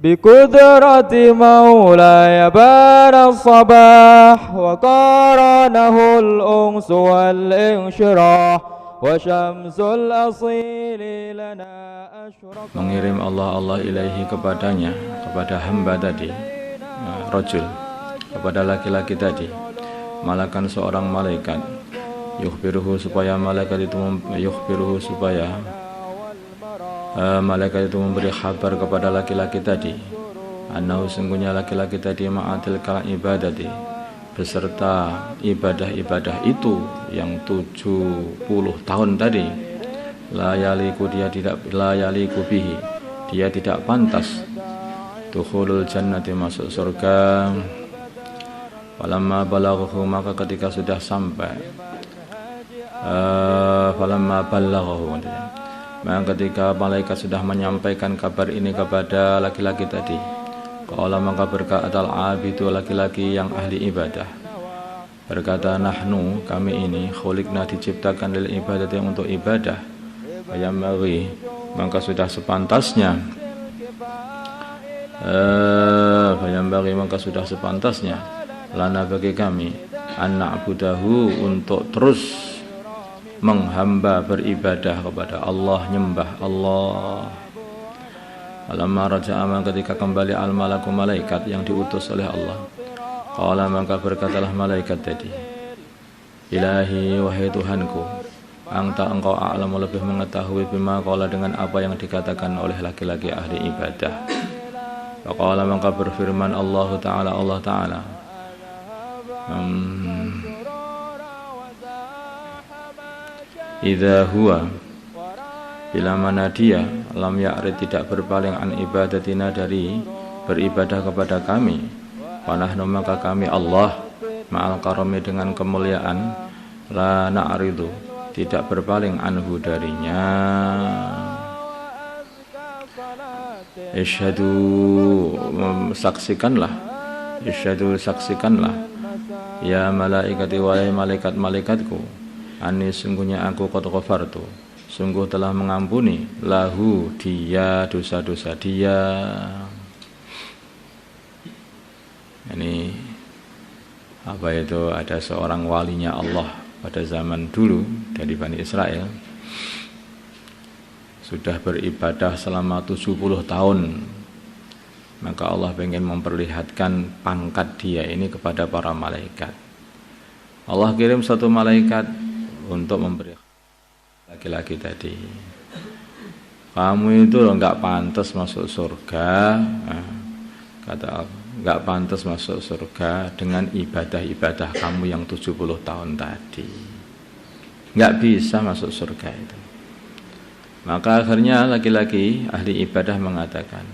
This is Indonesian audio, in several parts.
بقدرة مولاي بان الصباح وقارنه الأنس والإنشراح وشمس الأصيل لنا أشرق. Mengirim Allah ilaihi kepadanya, kepada hamba tadi, rajul, kepada laki-laki tadi, malakan seorang malaikat, yukhbiruhu supaya malaikat itu malaikat itu memberi kabar kepada laki-laki tadi, annahu sungguhnya laki-laki tadi ma'atil kal ibadati, beserta ibadah-ibadah itu yang 70 tahun tadi, la yaliku bihi, dia tidak pantas dukhulul jannati, masuk surga. Falamma balaghahu, maka ketika sudah sampai maka ketika malaikat sudah menyampaikan kabar ini kepada laki-laki tadi, qala maka berkata al-abidu, laki-laki yang ahli ibadah, berkata, nahnu, kami ini, khuliqna, diciptakan lil ibadati, untuk ibadah, fayambaghi, maka sudah sepantasnya, lana, bagi kami, an na'budahu, untuk terus menghamba, beribadah kepada Allah, nyembah Allah. Alamma raja'a, ketika kembali al-malaku, malaikat yang diutus oleh Allah, qala maka berkatalah malaikat tadi, ilahi, wahai Tuhanku, anta, engkau a'lamu, lebih mengetahui, bima qala, dengan apa yang dikatakan oleh laki-laki ahli ibadah. Faqala, maka berfirman Allah Ta'ala, idza huwa, bila mana dia, lam ya'rid, tidak berpaling, an ibadatina, dari beribadah kepada kami, panahnu, maka kami Allah, ma'al karami, dengan kemuliaan, la na'ridu, tidak berpaling, anhu, darinya. Saksikanlah, ya malaikati, wahai malaikat-malaikatku, ani, sungguhnya aku qad ghafartu, sungguh telah mengampuni, lahu, dia, dosa-dosa dia. Ini apa itu, ada seorang walinya Allah pada zaman dulu dari Bani Israel, sudah beribadah selama 70 tahun, maka Allah ingin memperlihatkan pangkat dia ini kepada para malaikat. Allah kirim satu malaikat untuk memberi laki-laki tadi, kamu itu enggak pantas masuk surga, kata Allah, enggak pantas masuk surga dengan ibadah-ibadah kamu yang 70 tahun tadi, enggak bisa masuk surga itu. Maka akhirnya laki-laki ahli ibadah mengatakan,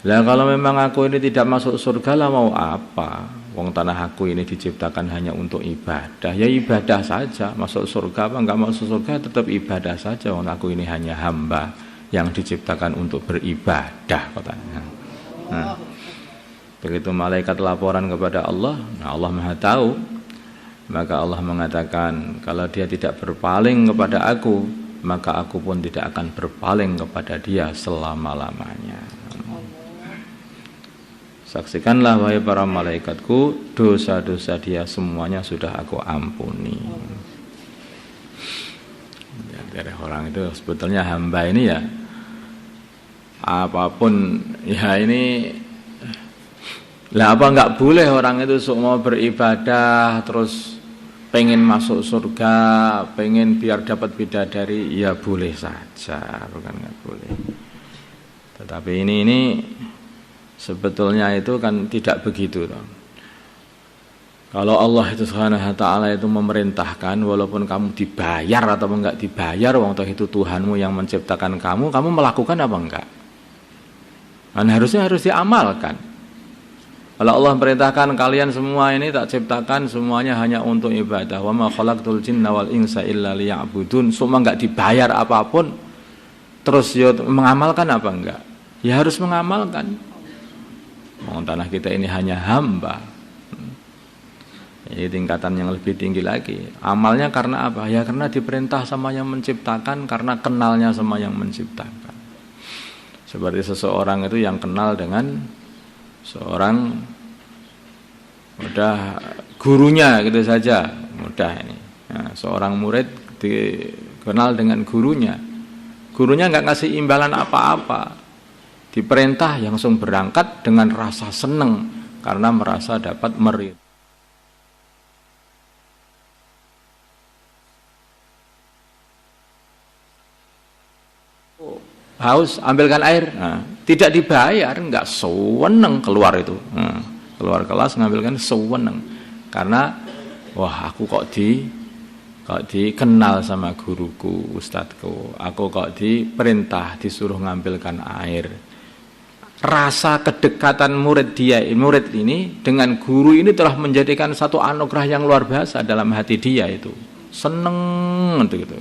lah kalau memang aku ini tidak masuk surga, lah mau apa? Wong tanah aku ini diciptakan hanya untuk ibadah, ya ibadah saja. Masuk surga apa enggak masuk surga, tetap ibadah saja. Wong aku ini hanya hamba yang diciptakan untuk beribadah, katanya. Begitu malaikat laporan kepada Allah, nah Allah Maha tahu, maka Allah mengatakan, kalau dia tidak berpaling kepada aku, maka aku pun tidak akan berpaling kepada dia selama-lamanya. Saksikanlah, wahai para malaikatku, dosa-dosa dia semuanya sudah aku ampuni. Ya, dari orang itu sebetulnya hamba ini ya, apapun ya ini, lah apa enggak boleh orang itu mau beribadah terus pengen masuk surga, pengen biar dapat bidadari, ya boleh saja, bukan enggak boleh. Tetapi ini sebetulnya itu kan tidak begitu. Kalau Allah itu Subhanahu wa taala itu memerintahkan, walaupun kamu dibayar atau enggak dibayar, wong toh itu Tuhanmu yang menciptakan kamu melakukan apa enggak? Dan harusnya harus diamalkan. Kalau Allah perintahkan kalian semua ini tak ciptakan semuanya hanya untuk ibadah, wa ma khalaqtul jinna wal insa illa liya'budun, semua enggak dibayar apapun, terus ya mengamalkan apa enggak? Ya harus mengamalkan. Wong tanah kita ini hanya hamba. Ini tingkatan yang lebih tinggi lagi. Amalnya karena apa? Ya karena diperintah sama yang menciptakan, karena kenalnya sama yang menciptakan. Seperti seseorang itu yang kenal dengan seorang mudah gurunya gitu saja, mudah ini. Nah, seorang murid dikenal dengan gurunya. Gurunya nggak ngasih imbalan apa-apa. Diperintah langsung berangkat dengan rasa senang karena merasa dapat merid. Haus, ambilkan air. Nah, tidak dibayar, nggak sewenang keluar itu. Nah, keluar kelas ngambilkan sewenang. Karena wah aku kok dikenal sama guruku, ustadku. Aku kok diperintah disuruh ngambilkan air. Rasa kedekatan murid ini dengan guru ini telah menjadikan satu anugerah yang luar biasa dalam hati dia itu. Seneng gitu.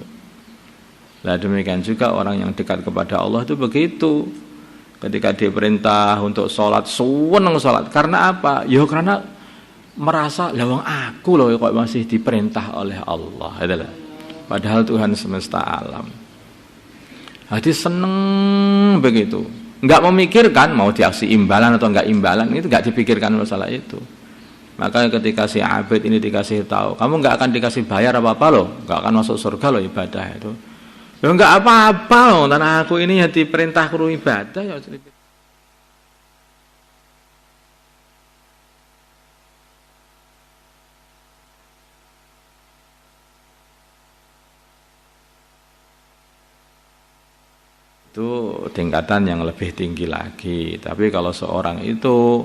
Nah demikian juga orang yang dekat kepada Allah itu begitu. Ketika diperintah untuk sholat, seneng sholat. Karena apa? Ya karena merasa lawang aku loh kok masih diperintah oleh Allah. Itulah. Padahal Tuhan semesta alam. Hati seneng begitu. Enggak memikirkan mau dikasih imbalan atau enggak imbalan, itu enggak dipikirkan masalah itu. Maka ketika si abid ini dikasih tahu, kamu enggak akan dikasih bayar apa-apa loh, enggak akan masuk surga loh ibadah itu. Ya enggak apa-apa loh, karena aku ini ya diperintah guru ibadah ya. Itu tingkatan yang lebih tinggi lagi. Tapi kalau seorang itu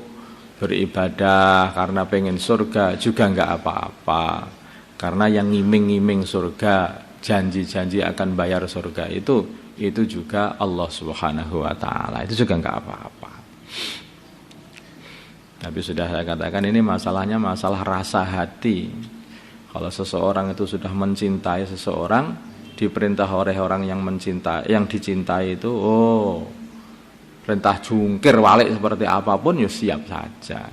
beribadah karena pengen surga juga enggak apa-apa. Karena yang ngiming-ngiming surga, janji-janji akan bayar surga itu juga Allah Subhanahu wa taala. Itu juga enggak apa-apa. Tapi sudah saya katakan ini masalahnya masalah rasa hati. Kalau seseorang itu sudah mencintai seseorang, diperintah oleh orang yang mencintai, yang dicintai itu, perintah jungkir balik seperti apapun ya siap saja.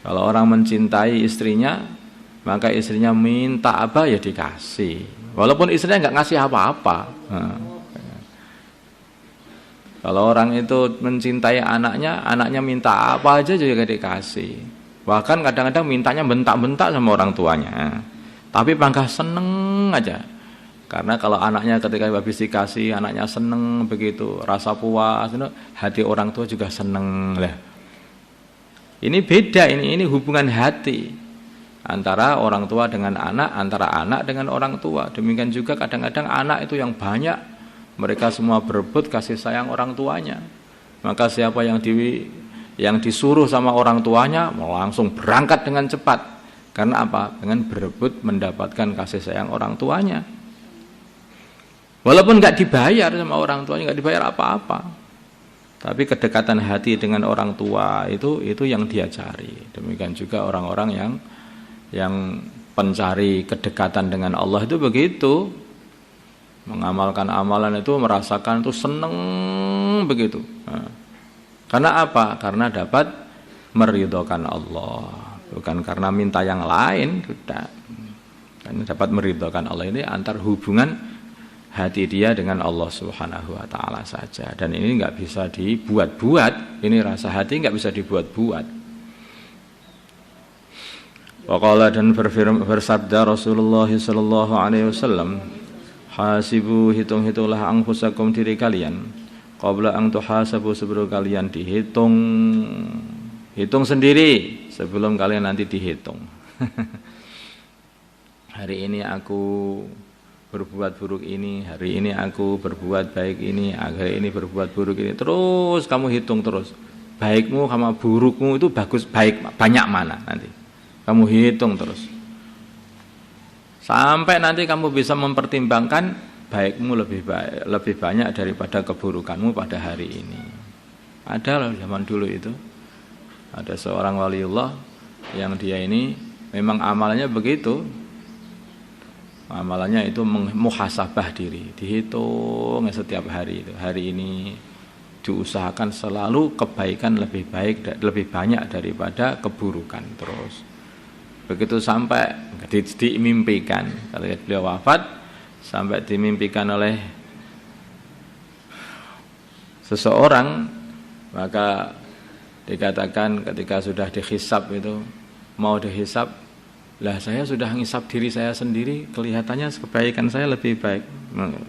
Kalau orang mencintai istrinya, maka istrinya minta apa ya dikasih, walaupun istrinya nggak ngasih apa-apa. Kalau orang itu mencintai anaknya minta apa aja juga dikasih. Bahkan kadang-kadang mintanya bentak-bentak sama orang tuanya. Tapi bangga seneng aja. Karena kalau anaknya ketika habis dikasih, anaknya seneng begitu, rasa puas, hati orang tua juga seneng lah. Ini beda, ini hubungan hati antara orang tua dengan anak, antara anak dengan orang tua. Demikian juga kadang-kadang anak itu yang banyak, mereka semua berebut kasih sayang orang tuanya. Maka siapa yang disuruh sama orang tuanya langsung berangkat dengan cepat. Karena apa? Dengan berebut mendapatkan kasih sayang orang tuanya. Walaupun nggak dibayar sama orang tuanya, nggak dibayar apa-apa, tapi kedekatan hati dengan orang tua itu yang dia cari. Demikian juga orang-orang yang pencari kedekatan dengan Allah itu begitu, mengamalkan amalan itu merasakan itu seneng begitu. Nah, karena apa? Karena dapat meridhokan Allah, bukan karena minta yang lain, tidak. Karena dapat meridhokan Allah ini antar hubungan hati dia dengan Allah Subhanahu wa taala saja, dan ini enggak bisa dibuat-buat. Ini rasa hati enggak bisa dibuat-buat. Waqala, dan bersabda Rasulullah sallallahu alaihi wasallam, hasibu, hitung-hitunglah anfusakum, diri kalian, qabla an tuhasabu, sebelum kalian dihitung. Hitung sendiri sebelum kalian nanti dihitung. Hari ini aku berbuat buruk ini, hari ini aku berbuat baik ini, hari ini berbuat buruk ini, terus kamu hitung terus, baikmu sama burukmu itu baik banyak mana, nanti kamu hitung terus sampai nanti kamu bisa mempertimbangkan baikmu lebih banyak daripada keburukanmu pada hari ini. Ada loh zaman dulu itu, ada seorang waliullah yang dia ini memang amalnya begitu. Amalannya itu muhasabah diri, dihitung setiap hari itu. Hari ini diusahakan selalu kebaikan lebih baik, lebih banyak daripada keburukan terus. Begitu sampai dimimpikan, kalau beliau wafat, sampai dimimpikan oleh seseorang, maka dikatakan ketika sudah dihisab itu, mau dihisab, lah saya sudah ngisab diri saya sendiri, kelihatannya kebaikan saya lebih baik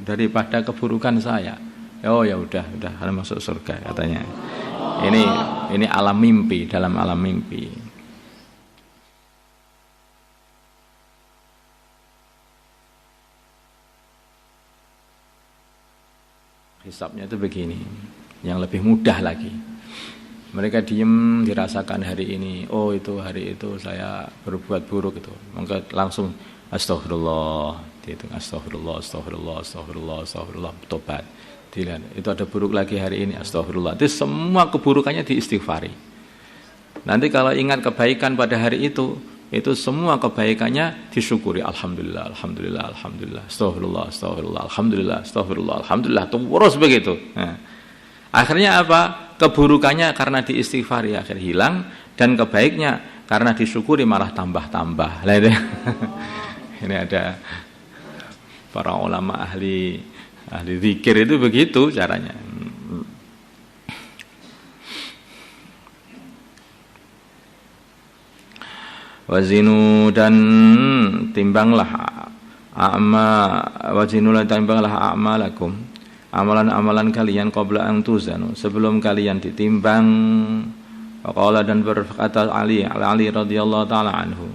daripada keburukan saya. Oh ya udah harus masuk surga katanya. Ini alam mimpi, dalam alam mimpi. Hisabnya itu begini, yang lebih mudah lagi. Mereka diem dirasakan hari ini, oh itu hari itu saya berbuat buruk itu, maka langsung astagfirullah, dihitung astagfirullah, tobat. Dilihat, itu ada buruk lagi hari ini, astagfirullah. Itu semua keburukannya diistighfari. Nanti kalau ingat kebaikan pada hari itu semua kebaikannya disyukuri. Alhamdulillah, astagfirullah, alhamdulillah, terus begitu. Nah, akhirnya apa? Keburukannya karena diistighfari akhir hilang, dan kebaiknya karena disyukuri malah tambah-tambah. Ini ada para ulama ahli zikir itu begitu caranya. Wazinu, dan timbanglah a'malakum, amalan-amalan kalian qabla an tuzanu, sebelum kalian ditimbang. Waqala, dan berkata Ali radhiyallahu taala anhu,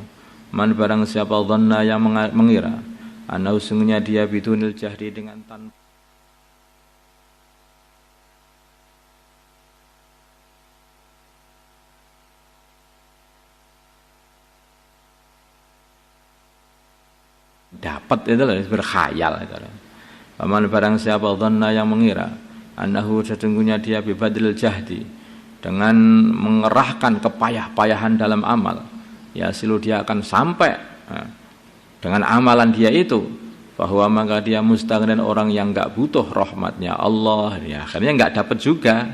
man barang siapa dhanna yang mengira, anna sungguhnya dia bidunil jahdi, dengan tanpa dapat, itu loh, berkhayal itu loh. Paman barang siapa dhanna yang mengira, annahu sesungguhnya dia bibadil jahdi, dengan mengerahkan kepayah-payahan dalam amal, ya silu dia akan sampai dengan amalan dia itu, bahwa maka dia mustaghnin, orang yang enggak butuh rahmatnya Allah, ya akhirnya enggak dapat juga.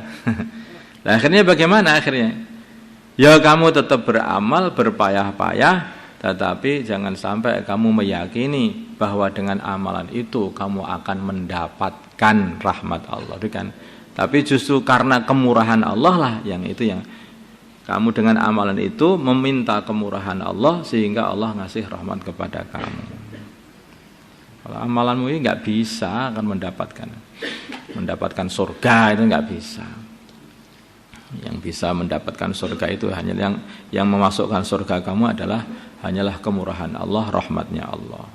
Nah, akhirnya bagaimana akhirnya? Ya kamu tetap beramal, berpayah-payah, tetapi jangan sampai kamu meyakini bahwa dengan amalan itu kamu akan mendapatkan rahmat Allah, kan? Tapi justru karena kemurahan Allah lah yang kamu dengan amalan itu meminta kemurahan Allah, sehingga Allah ngasih rahmat kepada kamu. Kalau amalanmu ini nggak bisa akan mendapatkan surga, itu nggak bisa. Yang bisa mendapatkan surga itu hanya yang memasukkan surga kamu hanyalah kemurahan Allah, rahmatnya Allah.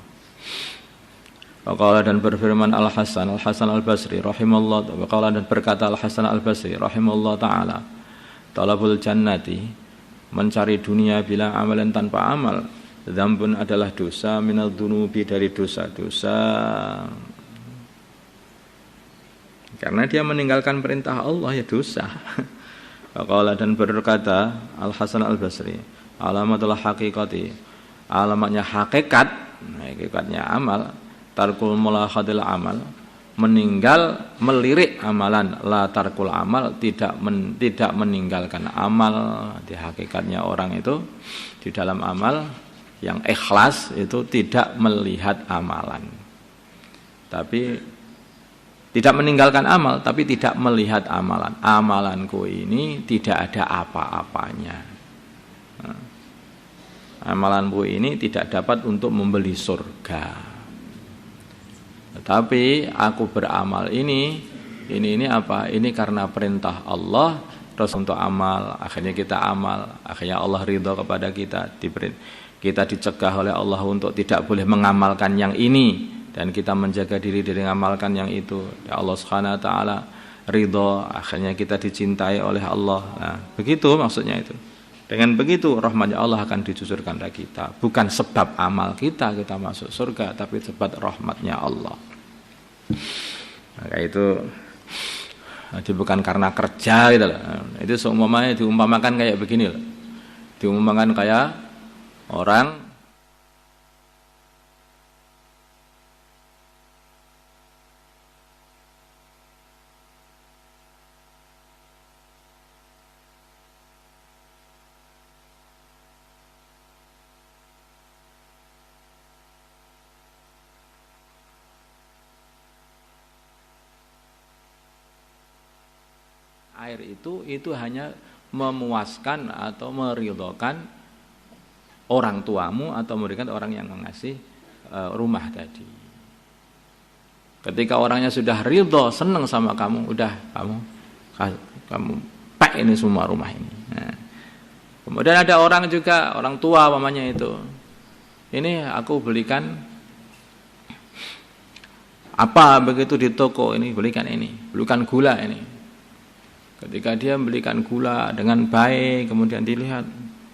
Waqala, dan berfirman Al-Hasan Al-Basri rahimallahu, waqala, dan berkata Al-Hasan Al-Basri rahimallahu taala, talabul jannati, mencari dunia bila amalan tanpa amal, dzambun adalah dosa, minal dzunubi, dari dosa-dosa, karena dia meninggalkan perintah Allah, ya dosa. Waqala, dan berkata Al-Hasan Al-Basri, alamatul haqiqati, alamatnya hakikatnya amal, tarkul mulahadil amal, meninggal melirik amalan, la tarkul amal, tidak meninggalkan amal. Di hakikatnya orang itu di dalam amal yang ikhlas itu tidak melihat amalan, tapi tidak meninggalkan amal, tapi tidak melihat amalan. Amalanku ini tidak ada apa-apanya. Amalanku ini tidak dapat untuk membeli surga. Tetapi aku beramal ini apa? Ini karena perintah Allah, terus untuk amal, akhirnya kita amal, akhirnya Allah ridha kepada kita. Kita dicegah oleh Allah untuk tidak boleh mengamalkan yang ini, dan kita menjaga diri dari mengamalkan yang itu. Ya Allah Subhanahu wa taala ridha, akhirnya kita dicintai oleh Allah. Nah, begitu maksudnya itu. Dengan begitu rahmatnya Allah akan dicucurkan pada kita. Bukan sebab amal kita masuk surga, tapi sebab rahmatnya Allah. Maka itu jadi bukan karena kerja gitu loh. Itu seumpamanya diumpamakan kayak begini loh. Diumpamakan kayak orang air itu hanya memuaskan atau meridhokan orang tuamu atau memberikan orang yang mengasih rumah tadi. Ketika orangnya sudah ridho, senang sama kamu, udah kamu pak ini semua rumah ini. Nah, kemudian ada orang juga, orang tua mamanya itu, ini aku belikan apa begitu di toko, ini belikan gula ini. Ketika dia belikan gula dengan baik, kemudian dilihat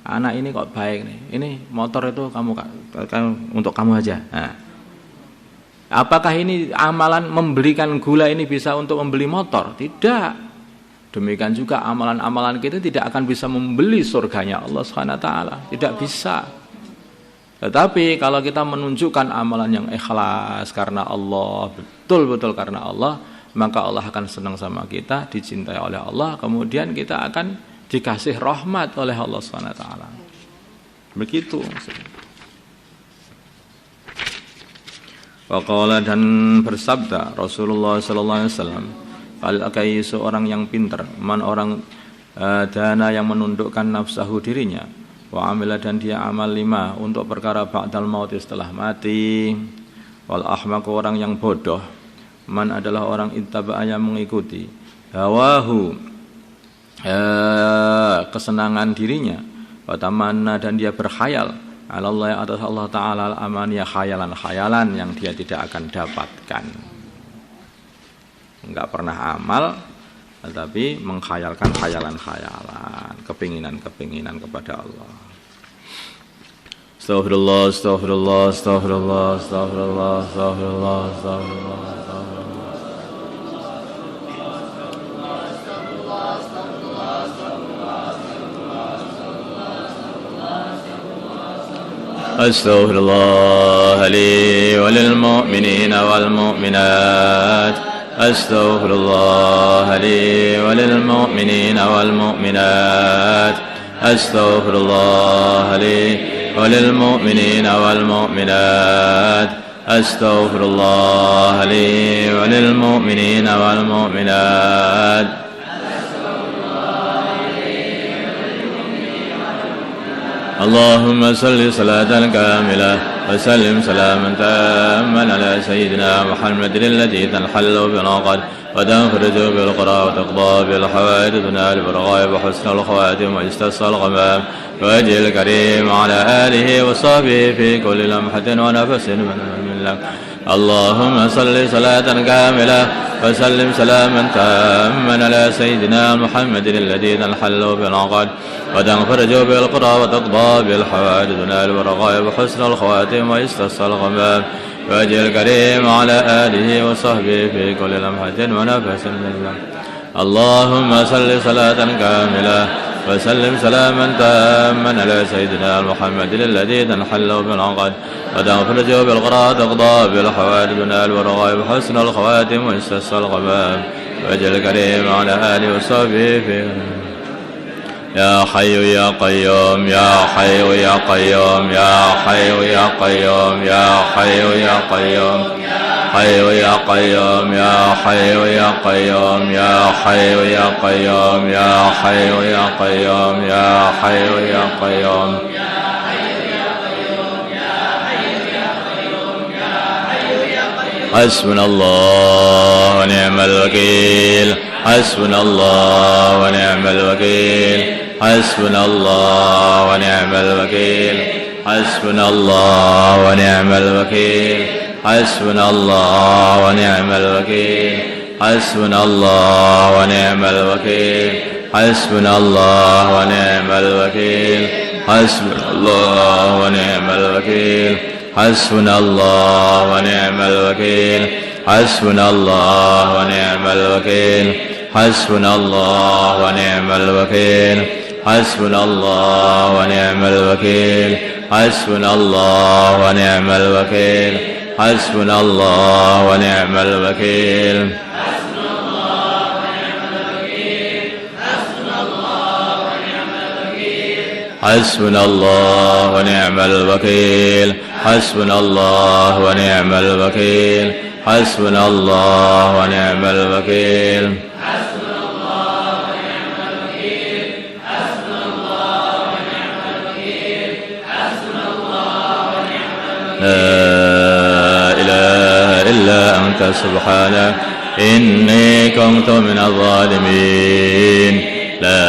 anak ini kok baik nih, ini motor itu kamu untuk kamu aja. Nah, apakah ini amalan membelikan gula ini bisa untuk membeli motor? Tidak. Demikian juga amalan-amalan kita tidak akan bisa membeli surganya Allah Subhanahu wa taala, tidak bisa. Tetapi kalau kita menunjukkan amalan yang ikhlas karena Allah, betul-betul karena Allah, maka Allah akan senang sama kita, dicintai oleh Allah, kemudian kita akan dikasih rahmat oleh Allah Subhanahu wa taala. Begitu. Waqala, dan bersabda Rasulullah sallallahu alaihi wasallam, al-akai, seorang yang pintar, man orang dana yang menundukkan nafsahu dirinya, wa amila, dan dia amal 5 untuk perkara ba'dal maut, setelah mati, wal ahmaq, orang yang bodoh, man adalah orang ittaba'a yang mengikuti hawahu, kesenangan dirinya, wa tamanna, dan dia berkhayal Allah atas Allah Ta'ala al-amaniyah, khayalan-khayalan yang dia tidak akan dapatkan. Enggak pernah amal, tetapi mengkhayalkan khayalan-khayalan, kepinginan-kepinginan kepada Allah. Astaghfirullah, astaghfirullah, astaghfirullah, astaghfirullah, astaghfirullah, astaghfirullah. Astaghfirullah li wa lil mu'minina wal mu'minat. Astaghfirullah li wa lil mu'minina wal mu'minat. Astaghfirullah li wa lil mu'minina wal mu'minat. Astaghfirullah li wa lil mu'minina wal mu'minat. اللهم صل صلاة كاملة وسلم سلاما تاما على سيدنا محمد الذي تنحل بالعقد وتنفرج بالقرى وتقضى بالحوائج تنال بالرغائب وحسن الخواتم ويستسقى الغمام وجه الكريم على آله وصحبه في كل لمحة ونفس من لك. اللهم صل صلاة كاملة وسلم سلاما تاما على سيدنا محمد الذي تنحل بالعقد وتنفرج بالقرى وتقضى بالحوائج تنال بالرغائب وحسن الخواتم ويستسقى الغمام وجه الكريم على آله وصحبه في كل لمحة ونفس من لك. اللهم صل صلاة كاملة وسلم سلاما تاما على سيدنا محمد الذي تنحل بالعقد وتنفرج بالقرى وتقضى بالحوائج تنال بالرغائب وحسن الخواتم ويستسقى الغمام وجه الكريم على آله وصحبه في يا حي يا قيوم يا حي يا قيوم يا حي يا قيوم يا حي يا قيوم حي يا قيوم يا حي يا قيوم يا حي يا قيوم يا حي يا قيوم يا حي يا قيوم حسبنا الله ونعم الوكيل حسبنا الله ونعم الوكيل حسبنا الله ونعم الوكيل حسبنا الله ونعم الوكيل حسبنا الله ونعم الوكيل حسبنا الله ونعم الوكيل حسبنا الله ونعم الوكيل حسبنا الله ونعم الوكيل حسبنا الله ونعم الوكيل حسبنا الله ونعم الوكيل حسبنا الله ونعم الوكيل حسبنا الله ونعم الوكيل حسبنا الله ونعم الوكيل حسبنا الله ونعم الوكيل حسبنا الله ونعم الوكيل حسبنا الله ونعم الوكيل حسبنا الله ونعم الوكيل حسبنا الله ونعم إله إلا أنت سبحانك إني كنت من الظالمين لا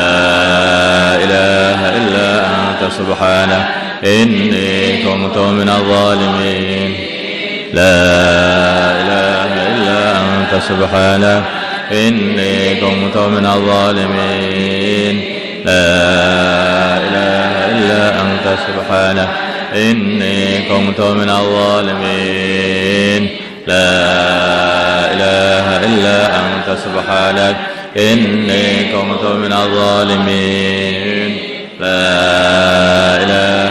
إله إلا أنت سبحانك إني كنت من الظالمين لا إله إلا أنت سبحانك إني كنت من الظالمين لا إله إلا أنت سبحانك إني كنت من الظالمين لا إله إلا أنت سبحانك إني كنت من الظالمين لا إله